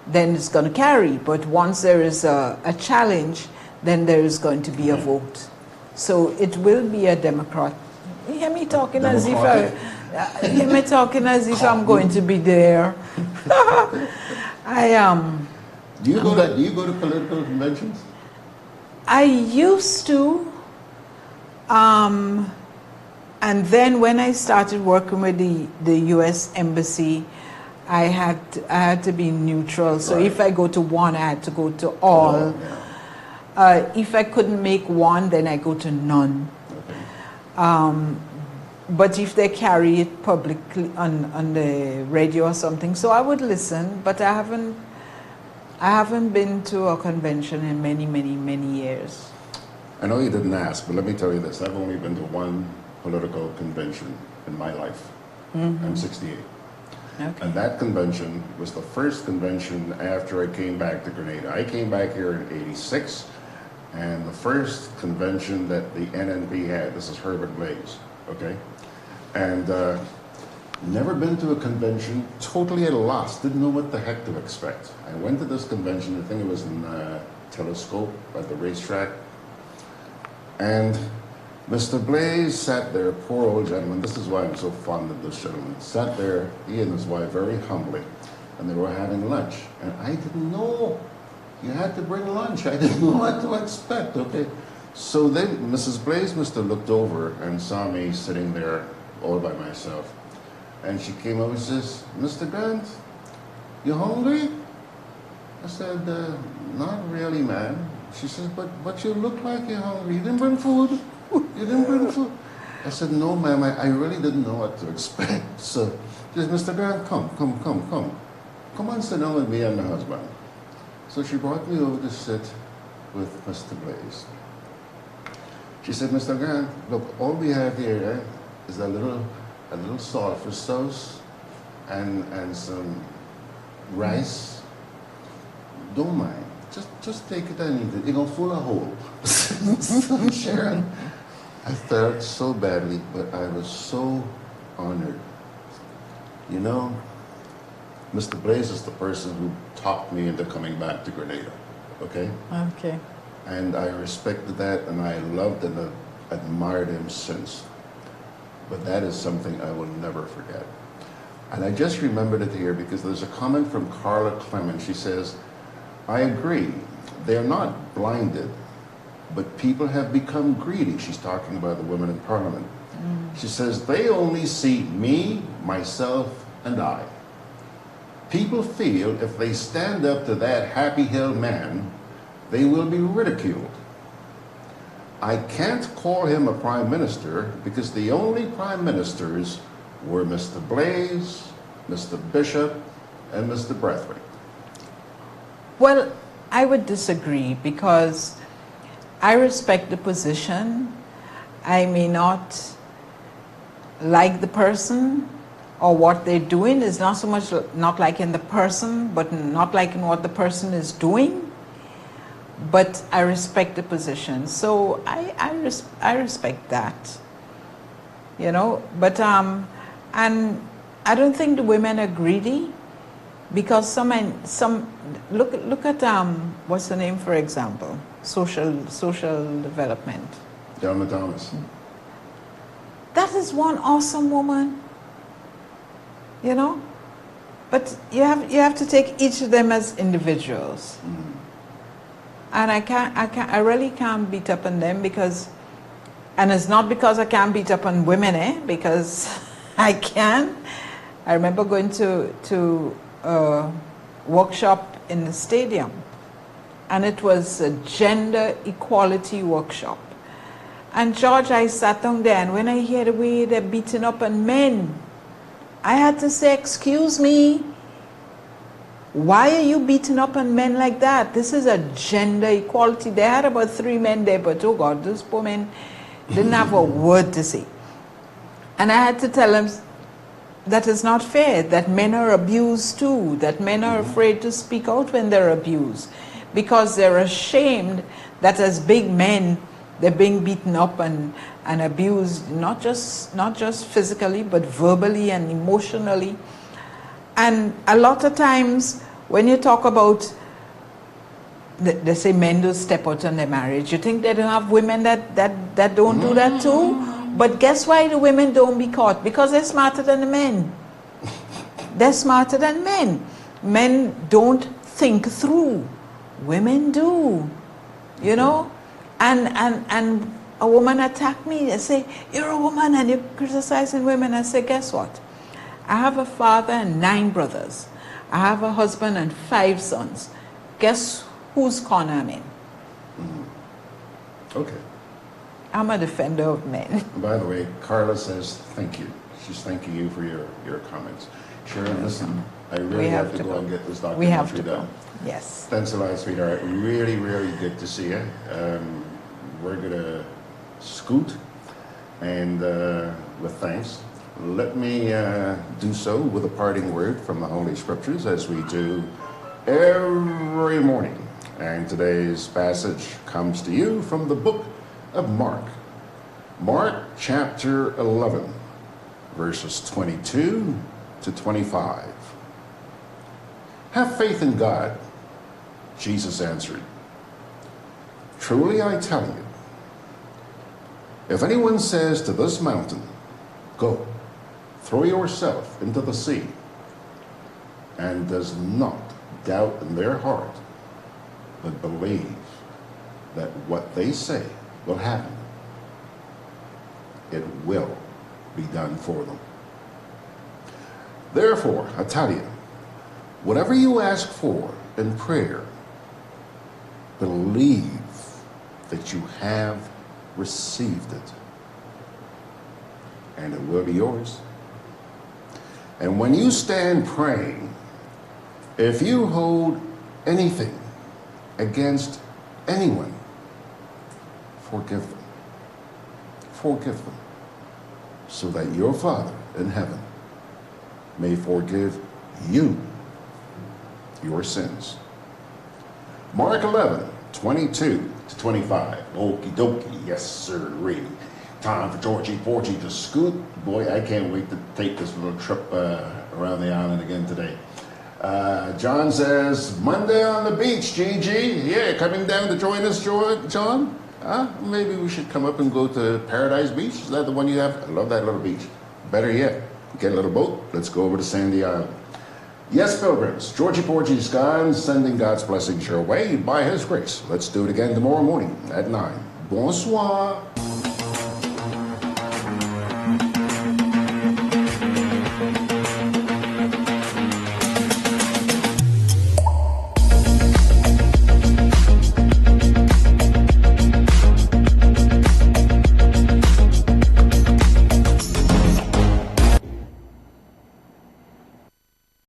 then it's going to carry. But once there is a challenge, then there is going to be a vote. So it will be a democratic. You hear me talking as if I'm going to be there. I am. Do you go to political conventions? I used to. And then when I started working with the U.S. Embassy, I had to be neutral. So if I go to one, I had to go to all. If I couldn't make one, then I go to none. But if they carry it publicly on the radio or something, so I would listen. But I haven't been to a convention in many years. I know you didn't ask, but let me tell you this. I've only been to one political convention in my life. I'm 68. Okay. And that convention was the first convention after I came back to Grenada. I came back here in '86, and the first convention that the NNP had, this is Herbert Blaze, okay? And never been to a convention, totally at a loss, didn't know what the heck to expect. I went to this convention, I think it was in Telescope at the racetrack, and Mr. Blaze sat there, poor old gentleman, this is why I'm so fond of this gentleman, sat there, he and his wife, very humbly, and they were having lunch. And I didn't know you had to bring lunch. I didn't know what to expect, okay? So then Mrs. Blaze must have looked over and saw me sitting there all by myself. And she came over and says, Mr. Grant, you hungry? I said, not really, ma'am. She says, but you look like you're hungry. You didn't bring food? You didn't bring food? I said, no, ma'am, I really didn't know what to expect. So she said, Mr. Grant, come. Come on, sit down with me and my husband. So she brought me over to sit with Mr. Blaze. She said, Mr. Grant, look, all we have here is a little saltfish sauce and some rice. Don't mind. Just take it and eat it. You're gonna full a hole. Sherron, I felt so badly, but I was so honored. You know, Mr. Blaze is the person who talked me into coming back to Grenada, okay? Okay. And I respected that, and I loved and admired him since. But that is something I will never forget. And I just remembered it here because there's a comment from Carla Clement. She says, I agree, they're not blinded, but people have become greedy. She's talking about the women in Parliament. She says, they only see me, myself, and I. People feel if they stand up to that Happy Hill man, they will be ridiculed. I can't call him a prime minister because the only prime ministers were Mr. Blaze, Mr. Bishop, and Mr. Brathwaite. Well, I would disagree because I respect the position. I may not like the person or what they're doing. Is not so much not liking the person, but not liking what the person is doing. But I respect the position, so I respect that. You know, but and I don't think the women are greedy, because some look at what's the name, for example, social development. Donna Thomas. That is one awesome woman. You know, but you have to take each of them as individuals. Mm-hmm. And I really can't beat up on them because, and it's not because I can't beat up on women, because I can. I remember going to a workshop in the stadium, and it was a gender equality workshop. And George, I sat down there, and when I hear the way they're beating up on men, I had to say, excuse me, why are you beating up on men like that? This is a gender equality. They had about 3 men there, but oh God, those poor men didn't have a word to say. And I had to tell them that is not fair, that men are abused too, that men are afraid to speak out when they're abused, because they're ashamed that as big men, they're being beaten up and abused, not just physically, but verbally and emotionally. And a lot of times when you talk about, they say men don't step out on their marriage, you think they don't have women that don't do that too? But guess why the women don't be caught? Because they're smarter than the men. They're smarter than men. Men don't think through. Women do, you know? And a woman attacked me and say, you're a woman and you're criticizing women. I say, guess what? I have a father and 9 brothers. I have a husband and 5 sons. Guess whose corner I'm in? Okay. I'm a defender of men. By the way, Carla says thank you. She's thanking you for your comments. Sherron, listen, I really have to go and get this documentary done. Yes. Thanks a lot, sweetheart. Really, really good to see you. We're going to scoot, and with thanks, let me do so with a parting word from the Holy Scriptures, as we do every morning. And today's passage comes to you from the book of Mark. Mark chapter 11, verses 22 to 25. Have faith in God, Jesus answered. Truly I tell you, if anyone says to this mountain, go, throw yourself into the sea, and does not doubt in their heart, but believes that what they say will happen, it will be done for them. Therefore, I tell you, whatever you ask for in prayer, believe that you have received it, and it will be yours. And when you stand praying, if you hold anything against anyone, forgive them. Forgive them, so that your Father in heaven may forgive you your sins. Mark 11, 22 to 25. Okie dokie, yes sir. Time for Georgie Porgy to scoot. Boy, I can't wait to take this little trip around the island again today. John says, Monday on the beach, Gigi. Yeah, coming down to join us, John? Maybe we should come up and go to Paradise Beach. Is that the one you have? I love that little beach. Better yet, get a little boat. Let's go over to Sandy Island. Yes, pilgrims, Georgie Porgy's gone, sending God's blessings your way by his grace. Let's do it again tomorrow morning at 9. Bonsoir.